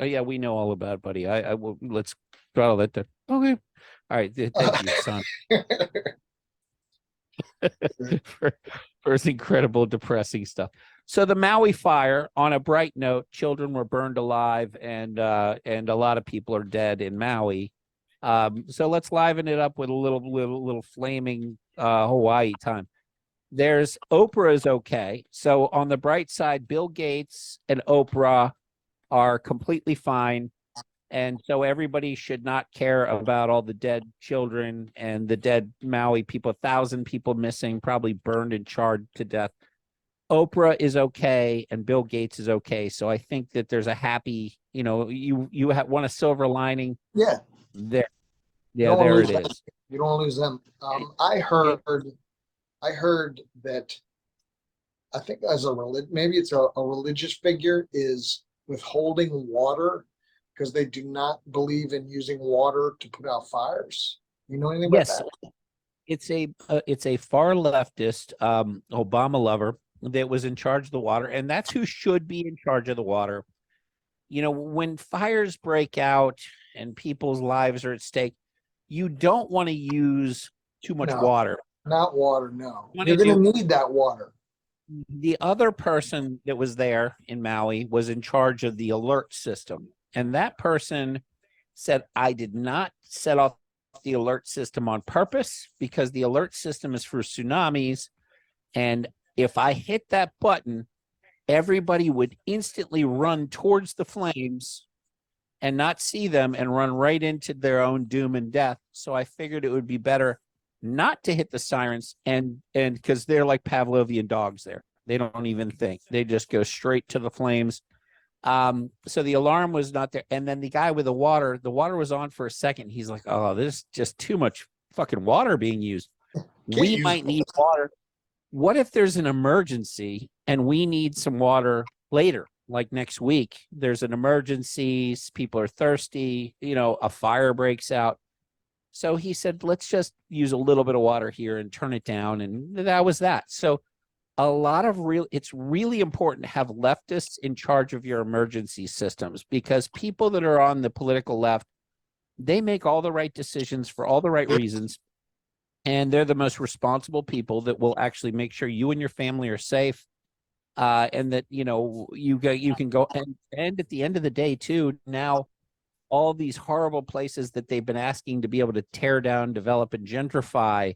Yeah, we know all about it, buddy. I will. Let's throttle that down. Okay. All right. Thank you, son, for, for his incredible, depressing stuff. So the Maui fire, on a bright note, children were burned alive, and a lot of people are dead in Maui. So let's liven it up with a little flaming Hawaii time. There's Oprah is okay. So on the bright side, Bill Gates and Oprah are completely fine. And so everybody should not care about all the dead children and the dead Maui people, 1,000 people missing, probably burned and charred to death. Oprah is okay and Bill Gates is okay. So I think that there's a happy, you want a silver lining Yeah, there. you Yeah, don't want to there lose it them. is. You don't want to lose them. It, it, I heard that I think as maybe it's a religious figure is withholding water because they do not believe in using water to put out fires. You know anything about yes, that? it's a far leftist Obama lover that was in charge of the water, and that's who should be in charge of the water. When fires break out and people's lives are at stake, you don't want to use too much No, water. not water. No, You want you're to going do to need that water. The other person that was there in Maui was in charge of the alert system. And that person said, I did not set off the alert system on purpose because the alert system is for tsunamis. And if I hit that button, everybody would instantly run towards the flames and not see them and run right into their own doom and death. So I figured it would be better not to hit the sirens and because they're like Pavlovian dogs there. They don't even think. They just go straight to the flames. So the alarm was not there. And then the guy with the water was on for a second. He's like, oh, there's just too much fucking water being used. Can't We use might need water. What if there's an emergency and we need some water later, like next week? There's an emergency, people are thirsty, a fire breaks out. So he said, let's just use a little bit of water here and turn it down. And that was that. So it's really important to have leftists in charge of your emergency systems because people that are on the political left, they make all the right decisions for all the right reasons. And they're the most responsible people that will actually make sure you and your family are safe. And that, you can go and at the end of the day too, now all these horrible places that they've been asking to be able to tear down, develop, and gentrify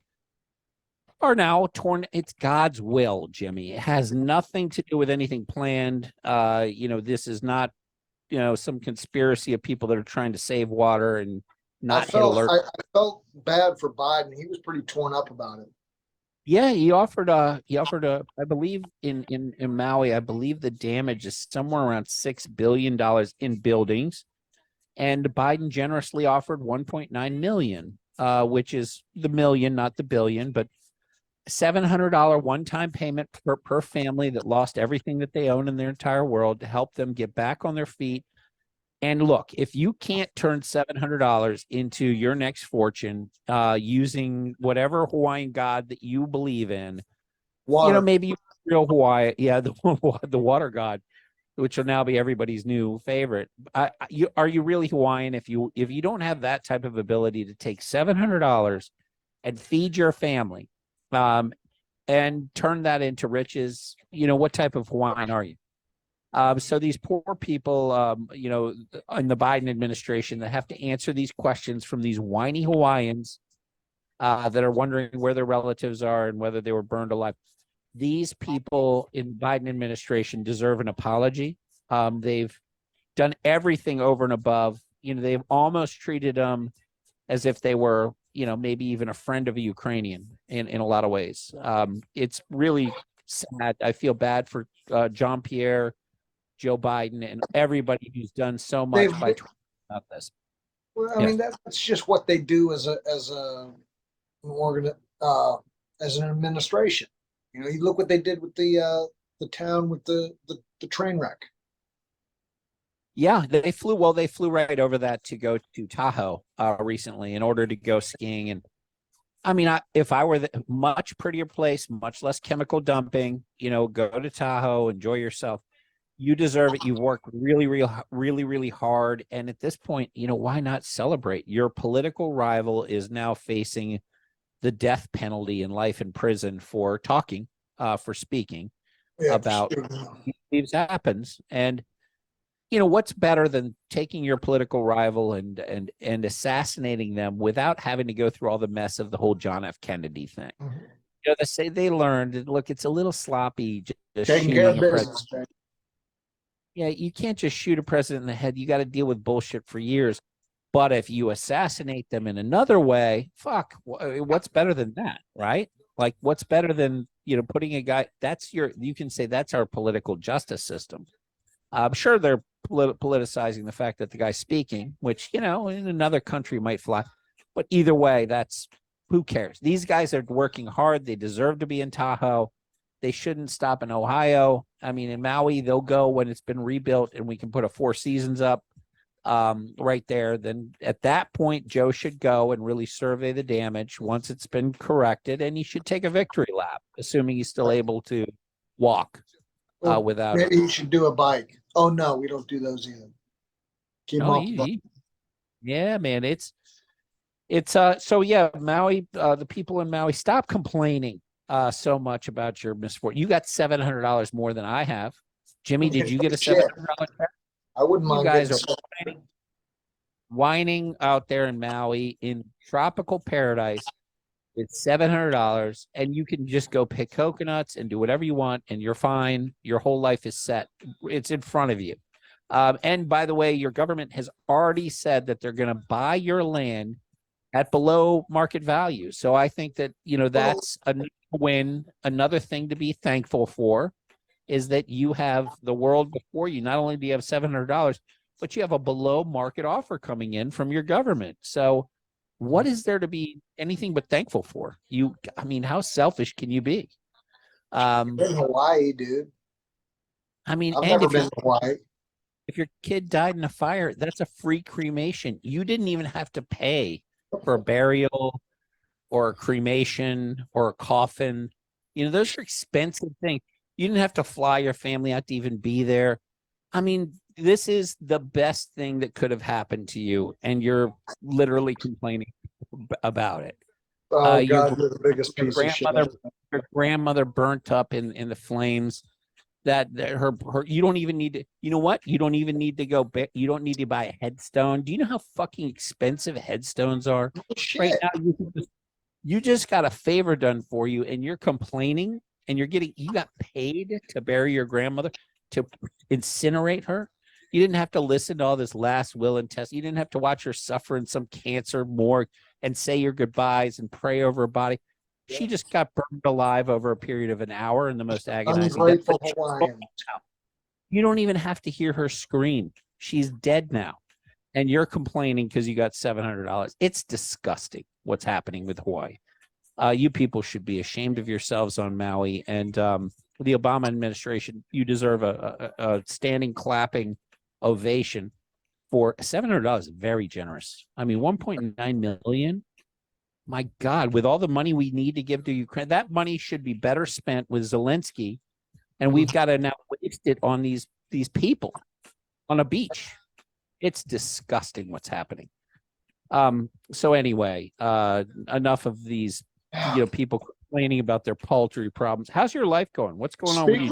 are now torn. It's God's will, Jimmy. It has nothing to do with anything planned. This is not, some conspiracy of people that are trying to save water and I not hit felt alert. I felt bad for Biden. He was pretty torn up about it. Yeah, I believe in Maui, I believe the damage is somewhere around $6 billion in buildings. And Biden generously offered 1.9 million, which is the million, not the billion, but $700 one-time payment per family that lost everything that they own in their entire world to help them get back on their feet. And look, if you can't turn $700 into your next fortune using whatever Hawaiian god that you believe in, Water. maybe real Hawaii, yeah, the water god, which will now be everybody's new favorite. Are you really Hawaiian if you don't have that type of ability to take $700 and feed your family, and turn that into riches? What type of Hawaiian are you? So these poor people, in the Biden administration that have to answer these questions from these whiny Hawaiians that are wondering where their relatives are and whether they were burned alive. These people in Biden administration deserve an apology. They've done everything over and above. They've almost treated them as if they were, maybe even a friend of a Ukrainian in a lot of ways. It's really sad. I feel bad for John Pierre, Joe Biden, and everybody who's done so much They've by tweeting about this. Well, I Yeah. mean that's just what they do as a organ as an administration. You look what they did with the town with the train wreck. Yeah, they flew. Well, they flew right over that to go to Tahoe recently in order to go skiing. And I mean, if I were much prettier place, much less chemical dumping, go to Tahoe, enjoy yourself. You deserve it. You've worked really hard. And at this point, why not celebrate? Your political rival is now facing the death penalty and life in prison for talking, for speaking Yeah, about these happens. And what's better than taking your political rival and assassinating them without having to go through all the mess of the whole John F. Kennedy thing? They say they learned. Look, it's a little sloppy just taking care of shooting a president. business, man. Yeah, you can't just shoot a president in the head. You got to deal with bullshit for years. But if you assassinate them in another way, fuck, what's better than that, right? Like, what's better than, putting a guy, you can say that's our political justice system. I'm sure they're politicizing the fact that the guy's speaking, which, in another country might fly. But either way, who cares? These guys are working hard. They deserve to be in Tahoe. They shouldn't stop in Ohio. I mean, in Maui, they'll go when it's been rebuilt and we can put a Four Seasons up right there. Then at that point, Joe should go and really survey the damage once it's been corrected, and he should take a victory lap, assuming he's still able to walk without. Maybe he should do a bike. Oh no, we don't do those either. Keep No, off. Yeah, man, it's so yeah, Maui. The people in Maui, stop complaining so much about your misfortune. You got $700 more than I have. Jimmy, did you get a $700 check? I wouldn't You mind. guys are whining out there in Maui in tropical paradise with $700, and you can just go pick coconuts and do whatever you want, and you're fine. Your whole life is set. It's in front of you. And by the way, your government has already said that they're going to buy your land at below market value. So I think that, that's a win. Another thing to be thankful for is that you have the world before you. Not only do you have $700, but you have a below market offer coming in from your government. So what is there to be anything but thankful for? How selfish can you be? In Hawaii, dude. I mean, I've and never been to Hawaii. if your kid died in a fire, that's a free cremation. You didn't even have to pay for a burial or a cremation or a coffin. Those are expensive things. You didn't have to fly your family out to even be there. I mean, this is the best thing that could have happened to you, and you're literally complaining about it. Oh God, you're the biggest piece of shit. Your grandmother burnt up in the flames. That her you don't even need to. You know what? You don't even need to go back. You don't need to buy a headstone. Do you know how fucking expensive headstones are? Right now, you just got a favor done for you, and you're complaining, and you got paid to bury your grandmother, to incinerate her. You didn't have to listen to all this last will and test. You didn't have to watch her suffer in some cancer morgue and say your goodbyes and pray over her body. She just got burned alive over a period of an hour in the most agonizing death. You don't even have to hear her scream. She's dead now. And you're complaining because you got $700. It's disgusting what's happening with Hawaii. You people should be ashamed of yourselves on Maui. And the Obama administration, you deserve a standing clapping ovation for $700. Very generous. I mean, 1.9 million. My God, with all the money we need to give to Ukraine, that money should be better spent with Zelensky, and we've got to now waste it on these people on a beach. It's disgusting what's happening. So anyway, enough of these, people complaining about their paltry problems. How's your life going? What's going on with you?